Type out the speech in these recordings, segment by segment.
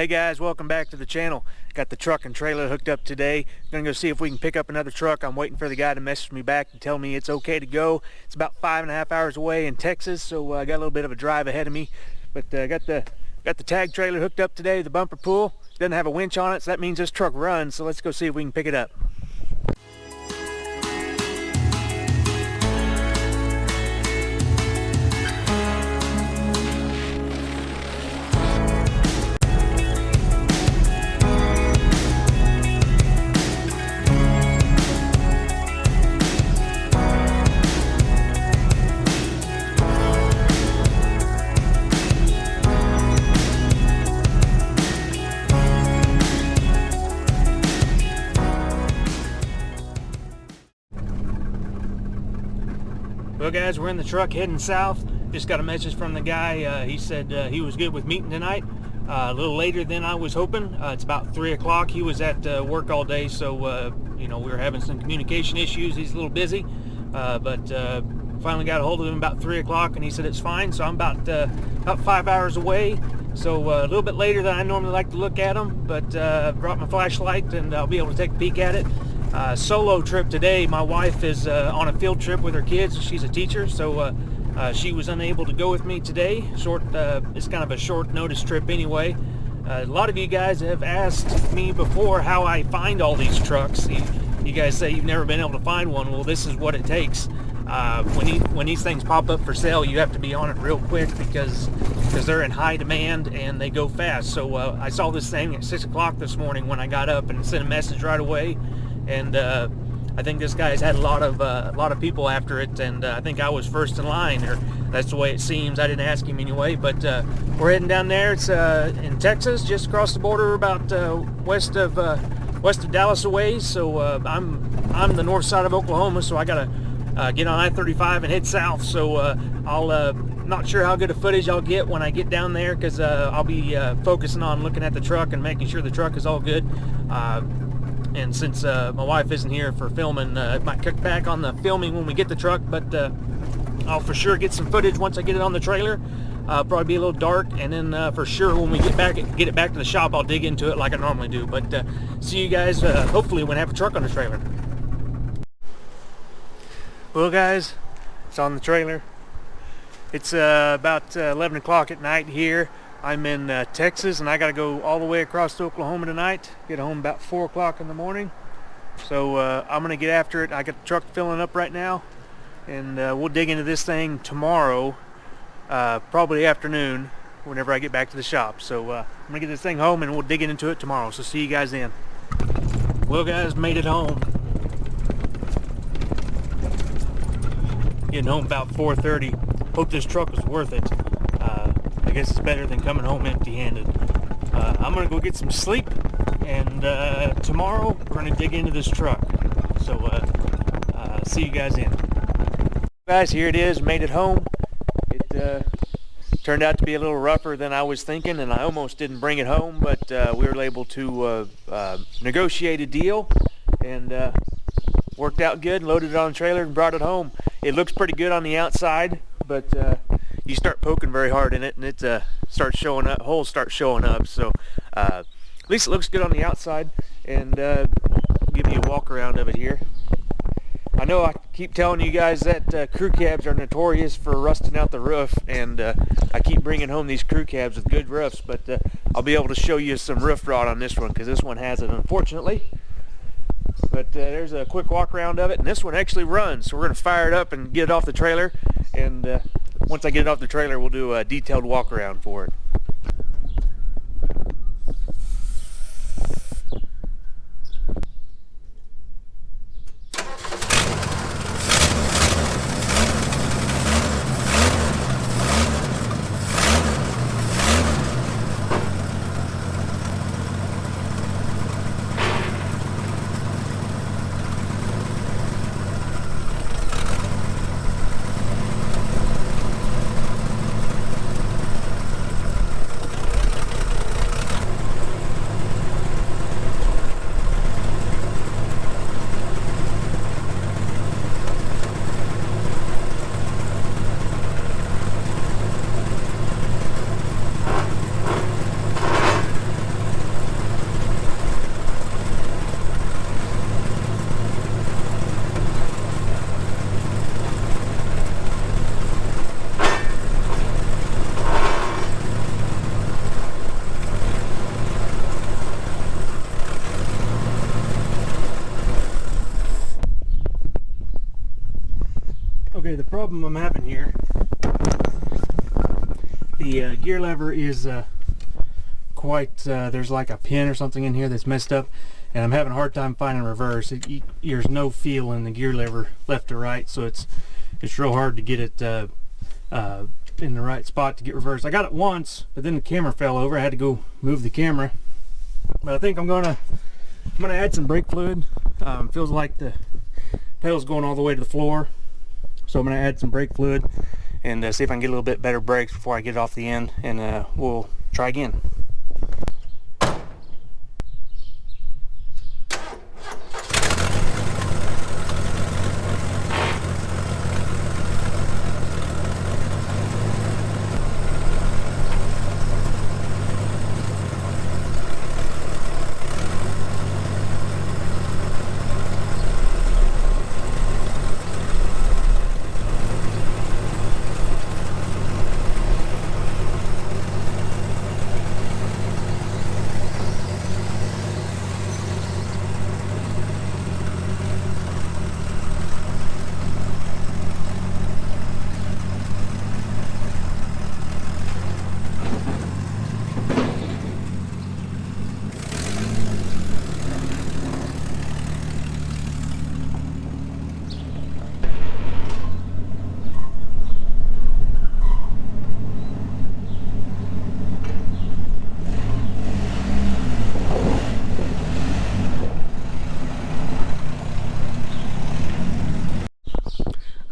Hey guys, welcome back to the channel. Got the truck and trailer hooked up today. Gonna go see if we can pick up another truck. I'm waiting for the guy to message me back and tell me it's okay to go. It's about 5.5 hours away in Texas, so I got a little bit of a drive ahead of me. But got the tag trailer hooked up today, the bumper pull. Doesn't have a winch on it, so that means this truck runs. So let's go see if we can pick it up. Well guys, we're in the truck heading south. Just got a message from the guy. He said he was good with meeting tonight. A little later than I was hoping. It's about 3 o'clock. He was at work all day, so you know, we were having some communication issues. He's a little busy, but finally got a hold of him about 3 o'clock, and he said it's fine. So I'm about 5 hours away. So a little bit later than I normally like to look at them, but brought my flashlight and I'll be able to take a peek at it. Solo trip today. My wife is on a field trip with her kids. She's a teacher, so she was unable to go with me today. It's kind of a short notice trip anyway. A lot of you guys have asked me before how I find all these trucks. You guys say you've never been able to find one. Well, this is what it takes. When these things pop up for sale, you have to be on it real quick because they're in high demand and they go fast. So I saw this thing at 6 o'clock this morning when I got up and sent a message right away. And I think this guy's had a lot of people after it, and I think I was first in line, or that's the way it seems. I didn't ask him anyway, but we're heading down there. It's in Texas, just across the border, about west of Dallas away. So I'm the north side of Oklahoma, so I gotta get on I-35 and head south. So I'll not sure how good a footage I'll get when I get down there, because I'll be focusing on looking at the truck and making sure the truck is all good. And since my wife isn't here for filming, it might cut back on the filming when we get the truck, but I'll for sure get some footage once I get it on the trailer. Probably be a little dark, and then for sure when we get it back to the shop, I'll dig into it like I normally do. But see you guys hopefully when I have a truck on the trailer. Well guys, it's on the trailer. It's about 11 o'clock at night here. I'm in Texas, and I got to go all the way across to Oklahoma tonight. Get home about 4 o'clock in the morning. So I'm going to get after it. I got the truck filling up right now, and we'll dig into this thing tomorrow, probably afternoon, whenever I get back to the shop. So I'm going to get this thing home, and we'll dig into it tomorrow. So see you guys then. Well guys, made it home. Getting home about 4:30. Hope this truck was worth it. I guess it's better than coming home empty-handed. I'm gonna go get some sleep, and tomorrow we're gonna dig into this truck. So see you guys then. Guys, here it is. Made it home. It turned out to be a little rougher than I was thinking, and I almost didn't bring it home, but we were able to negotiate a deal, and worked out good. Loaded it on the trailer and brought it home. It looks pretty good on the outside, but you start poking very hard in it, and it starts showing up. Holes start showing up. So at least it looks good on the outside. And give you a walk around of it here. I know I keep telling you guys that crew cabs are notorious for rusting out the roof, and I keep bringing home these crew cabs with good roofs, but I'll be able to show you some roof rot on this one, because this one has it, unfortunately. But there's a quick walk around of it, and this one actually runs, so we're going to fire it up and get it off the trailer, and once I get it off the trailer, we'll do a detailed walk around for it. Okay, the problem I'm having here, the gear lever is there's like a pin or something in here that's messed up, and I'm having a hard time finding reverse. There's no feel in the gear lever left to right, so it's real hard to get it in the right spot to get reverse. I got it once, but then the camera fell over. I had to go move the camera. But I think I'm gonna add some brake fluid. Feels like the pedal's going all the way to the floor, so I'm gonna add some brake fluid and see if I can get a little bit better brakes before I get it off the end, and we'll try again.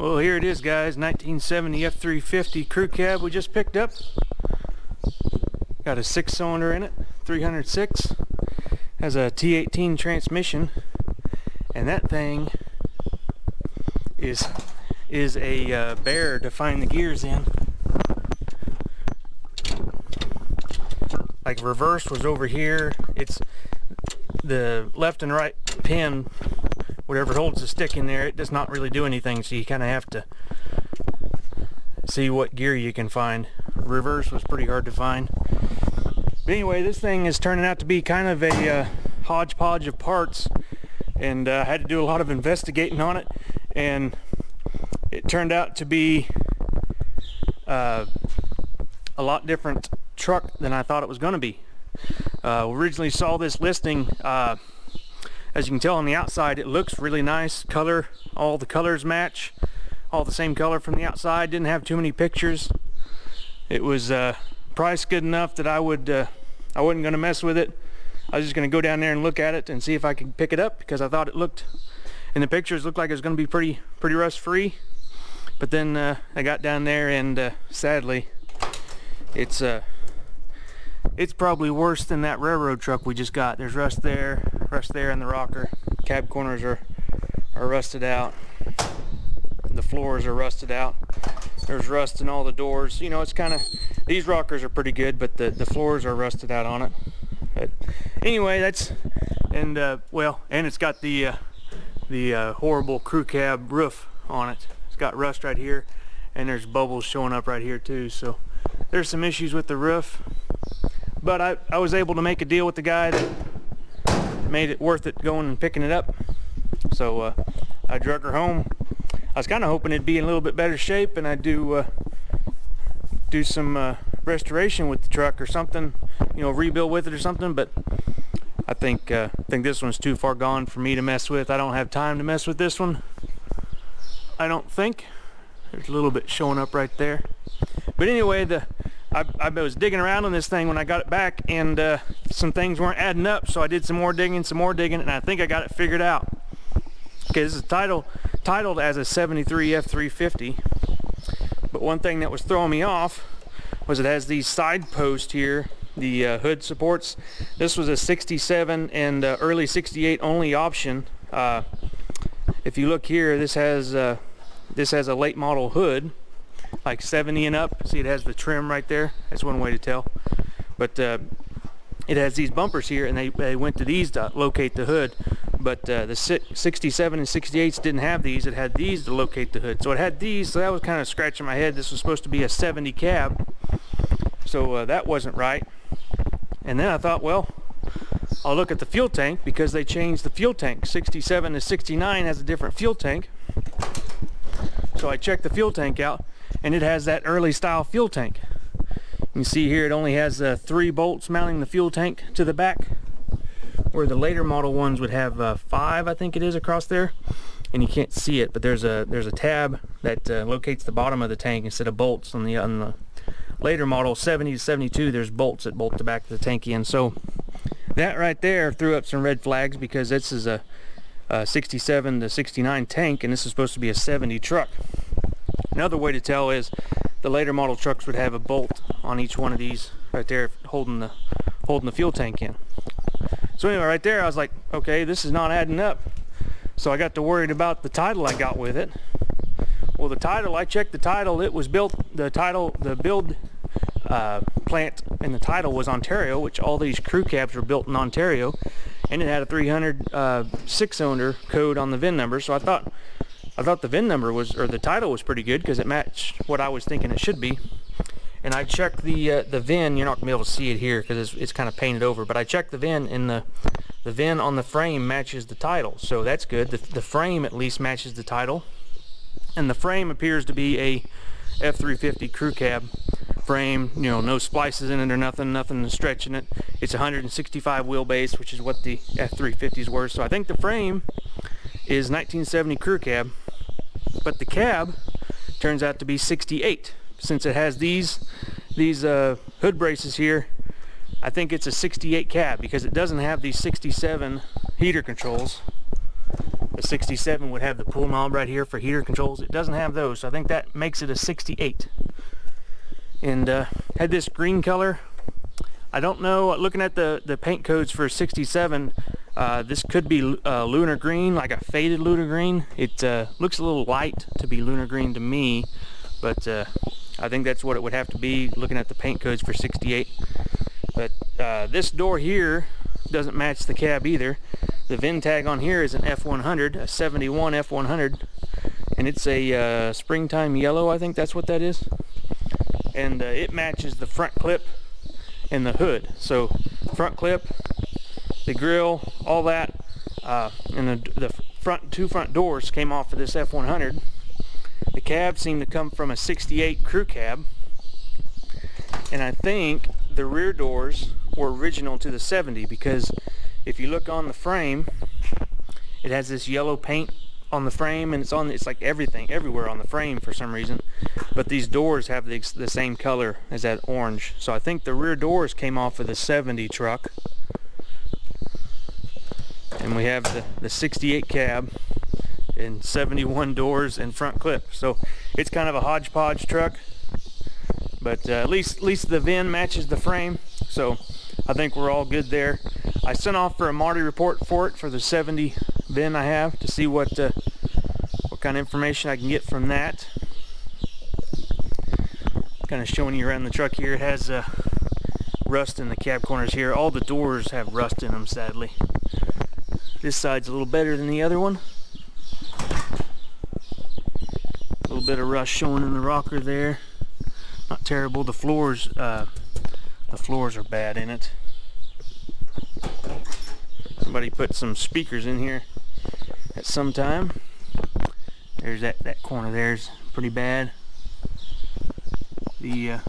Well, here it is, guys. 1970 F-350 crew cab we just picked up. Got a 6-cylinder in it, 306. Has a T18 transmission, and that thing is a bear to find the gears in. Like, reverse was over here. It's the left and right pin, whatever holds the stick in there, it does not really do anything, so you kind of have to see what gear you can find. Reverse was pretty hard to find. But anyway, this thing is turning out to be kind of a hodgepodge of parts, and I had to do a lot of investigating on it, and it turned out to be a lot different truck than I thought it was going to be. Originally saw this listing. As you can tell on the outside, it looks really nice. Color, all the colors match, all the same color from the outside. Didn't have too many pictures. It was priced good enough that I wasn't going to mess with it. I was just going to go down there and look at it and see if I could pick it up, because I thought it looked, in the pictures, looked like it was going to be pretty rust free. But then I got down there, and sadly, it's probably worse than that railroad truck we just got. There's rust there in the rocker. Cab corners are rusted out. The floors are rusted out. There's rust in all the doors. You know, it's kind of, these rockers are pretty good, but the floors are rusted out on it. But anyway, that's, and and it's got the horrible crew cab roof on it. It's got rust right here, and there's bubbles showing up right here too. So there's some issues with the roof. But I was able to make a deal with the guy that made it worth it going and picking it up. So I drug her home. I was kind of hoping it'd be in a little bit better shape, and I'd do some restoration with the truck or something, you know, rebuild with it or something. But I think this one's too far gone for me to mess with. I don't have time to mess with this one, I don't think. There's a little bit showing up right there. But anyway, I was digging around on this thing when I got it back, and some things weren't adding up, so I did some more digging, and I think I got it figured out. Okay, this is titled as a 73 F-350, but one thing that was throwing me off was it has these side posts here, the hood supports. This was a 67 and early 68 only option. If you look here, this has a late model hood, like 70 and up. See, it has the trim right there. That's one way to tell. But it has these bumpers here, and they went to these to locate the hood. But the 67 and 68s didn't have these. It had these to locate the hood. So it had these, so that was kind of scratching my head. This was supposed to be a 70 cab, so that wasn't right. And then I thought, well, I'll look at the fuel tank, because they changed the fuel tank. 67 to 69 has a different fuel tank. So I checked the fuel tank out, and it has that early style fuel tank. You can see here it only has 3 bolts mounting the fuel tank to the back, where the later model ones would have 5, I think it is, across there. And you can't see it, but there's a tab that locates the bottom of the tank instead of bolts. On the later model 70 to 72, there's bolts that bolt the back of the tank in. So that right there threw up some red flags, because this is a 67 to 69 tank, and this is supposed to be a 70 truck. Another way to tell is the later model trucks would have a bolt on each one of these right there, holding the fuel tank in. So anyway, right there I was like, okay, this is not adding up. So I got to worried about the title I got with it. Well, the title, I checked the title. It was built, the build plant and the title was Ontario, which all these crew cabs were built in Ontario, and it had a 300 6-cylinder code on the VIN number. So I thought the VIN number was, or the title was pretty good, because it matched what I was thinking it should be. And I checked the VIN. You're not gonna be able to see it here because it's kind of painted over, but I checked the VIN, and the VIN on the frame matches the title, so that's good. The frame at least matches the title, and the frame appears to be a F-350 crew cab frame. You know, no splices in it or nothing stretching it. It's 165 wheelbase, which is what the F-350s were. So I think the frame is 1970 crew cab, but the cab turns out to be 68, since it has these hood braces here. I think it's a 68 cab, because it doesn't have these 67 heater controls. The 67 would have the pull knob right here for heater controls. It doesn't have those, so I think that makes it a 68. And had this green color. I don't know, looking at the paint codes for 67, this could be lunar green, like a faded lunar green. It looks a little light to be lunar green to me, but I think that's what it would have to be, looking at the paint codes for 68. But this door here doesn't match the cab either. The VIN tag on here is an F100, a 71 F100, and it's a springtime yellow, I think that's what that is. And it matches the front clip and the hood. So front clip, the grill, all that, and the two front doors came off of this F100. The cab seemed to come from a 68 crew cab, and I think the rear doors were original to the 70, because if you look on the frame, it has this yellow paint on the frame, and it's like everywhere on the frame for some reason, but these doors have the same color as that orange. So I think the rear doors came off of the 70 truck, and we have the 68 cab and 71 doors and front clip. So it's kind of a hodgepodge truck, but at least the VIN matches the frame, so I think we're all good there. I sent off for a Marty report for it, for the 70 VIN I have, to see what kind of information I can get from that. Kind of showing you around the truck here. It has rust in the cab corners here. All the doors have rust in them, sadly. This side's a little better than the other one. A little bit of rust showing in the rocker there. Not terrible. The floors are bad in it. Somebody put some speakers in here at some time. There's that corner there's pretty bad. The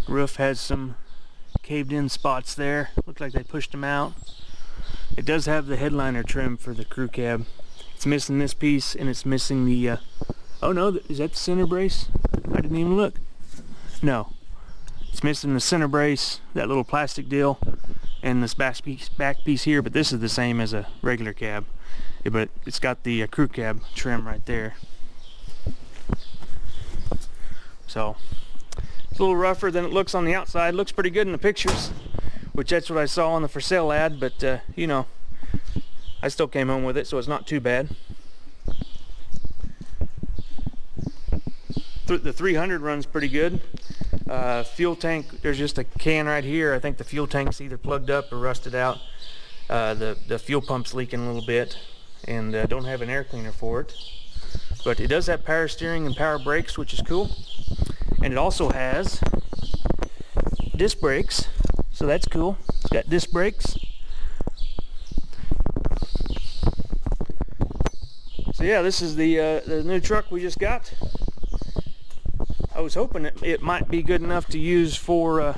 roof has some caved in spots there. Looks like they pushed them out. It does have the headliner trim for the crew cab. It's missing this piece, and it's missing the oh no, is that the center brace? I didn't even look. No, it's missing the center brace, that little plastic deal, and this back piece here, but this is the same as a regular cab. Yeah, but it's got the crew cab trim right there. So it's a little rougher than it looks on the outside. Looks pretty good in the pictures, which that's what I saw on the for sale ad, but you know, I still came home with it, so it's not too bad. The 300 runs pretty good. Fuel tank, there's just a can right here. I think the fuel tank's either plugged up or rusted out. The fuel pump's leaking a little bit, and don't have an air cleaner for it. But it does have power steering and power brakes, which is cool. And it also has disc brakes, so that's cool. It's got disc brakes. So yeah, this is the new truck we just got. I was hoping it might be good enough to use for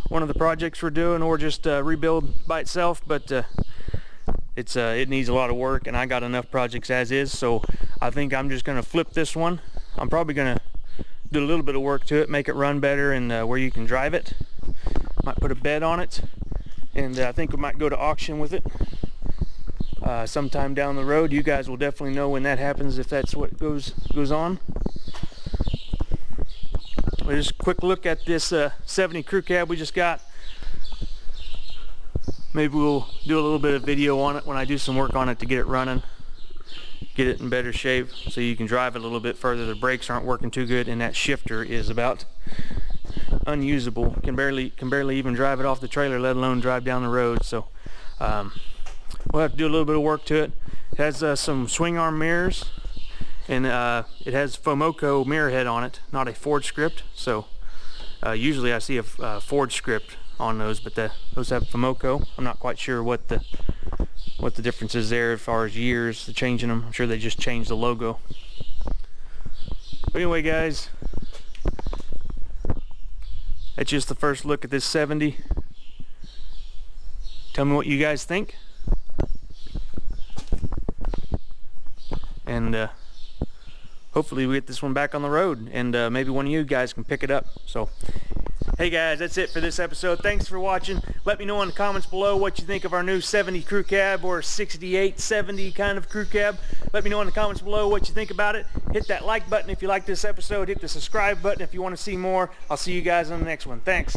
one of the projects we're doing, or just rebuild by itself, but it needs a lot of work, and I got enough projects as is, so I think I'm just going to flip this one. I'm probably going to do a little bit of work to it, make it run better, and where you can drive it. Might put a bed on it, and I think we might go to auction with it sometime down the road. You guys will definitely know when that happens, if that's what goes on. Well, just a quick look at this 70 crew cab we just got. Maybe we'll do a little bit of video on it when I do some work on it to get it running, get it in better shape so you can drive it a little bit further. The brakes aren't working too good, and that shifter is about unusable. Can barely even drive it off the trailer, let alone drive down the road. So we'll have to do a little bit of work to it. It has some swing arm mirrors, and it has Fomoco mirror head on it, not a Ford script. So usually I see a Ford script on those, but those have Fomoco. I'm not quite sure what the difference is there as far as years to changing them. I'm sure they just changed the logo. But anyway, guys, that's just the first look at this 70. Tell me what you guys think, and hopefully we get this one back on the road, and maybe one of you guys can pick it up. So hey guys, that's it for this episode. Thanks for watching. Let me know in the comments below what you think of our new 70 crew cab, or 68, 70 kind of crew cab. Let me know in the comments below what you think about it. Hit that like button if you like this episode. Hit the subscribe button if you want to see more. I'll see you guys on the next one. Thanks.